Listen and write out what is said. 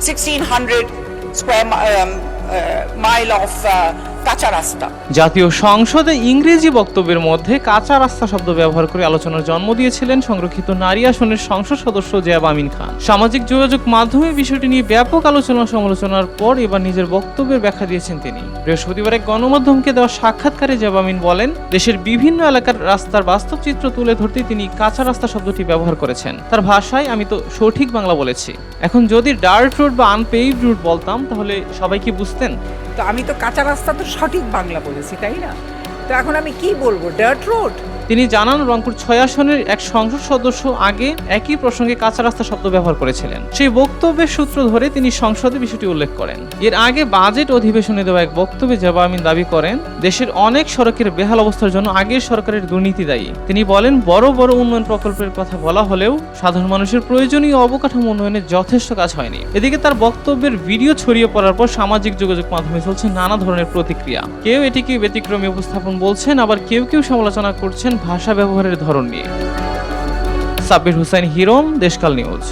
1600 square mile of কাঁচা রাস্তা। জাতীয় সংসদে ইংরেজি বক্তব্যের মধ্যে কাঁচা রাস্তা শব্দ ব্যবহার করে আলোচনার জন্ম দিয়েছিলেন সংরক্ষিত নারী আসনের সংসদ সদস্য জেবা আমিন খান। সামাজিক যোগাযোগ মাধ্যমে বিষয়টি নিয়ে ব্যাপক আলোচনা সমালোচনার পর এবার নিজের বক্তব্যের ব্যাখ্যা দিয়েছেন তিনি। বৃহস্পতিবার এক গণমাধ্যমকে দেওয়া সাক্ষাৎকারে জেবা আমিন বলেন, দেশের বিভিন্ন এলাকার রাস্তার বাস্তব চিত্র তুলে ধরতে তিনি কাঁচা রাস্তা শব্দটি ব্যবহার করেছেন। তার ভাষায়, আমি তো সঠিক বাংলা বলেছি। এখন যদি ডার্ট রোড বা আনপেইভড রোড বলতাম তাহলে সবাই কি বুঝতেন? তো আমি তো কাঁচা রাস্তা তো সঠিক বাংলা বলেছি, তাই না? তো এখন আমি কি বলবো, ডার্ট রোড? তিনি জানান, রংপুর 6 আসনের এক সংসদ সদস্য আগে একই প্রসঙ্গে কাঁচা রাস্তা শব্দ ব্যবহার করেছিলেন। সেই বক্তব্যের সূত্র ধরে তিনি সংসদে বিষয়টি উল্লেখ করেন। এর আগে বাজেট অধিবেশনে দেওয়া এক বক্তব্যে জেবা আমিন দাবি করেন, দেশের অনেক সড়কের বেহাল অবস্থার জন্য আগের সরকারের দুর্নীতি দায়ী। তিনি বলেন, বড় বড় উন্নয়ন প্রকল্পের কথা বলা হলেও সাধারণ মানুষের প্রয়োজনীয় অবকাঠামো উন্নয়নে যথেষ্ট কাজ হয়নি। এদিকে তার বক্তব্যের ভিডিও ছড়িয়ে পড়ার পর সামাজিক যোগাযোগ মাধ্যমে চলছে নানা ধরনের প্রতিক্রিয়া। কেউ এটিকে ব্যতিক্রমী উপস্থাপন বলছেন, আবার কেউ কেউ সমালোচনা করছেন ভাষা ব্যবহারের ধরন নিয়ে। সাব্বির হোসেন হিরণ, দেশকাল নিউজ।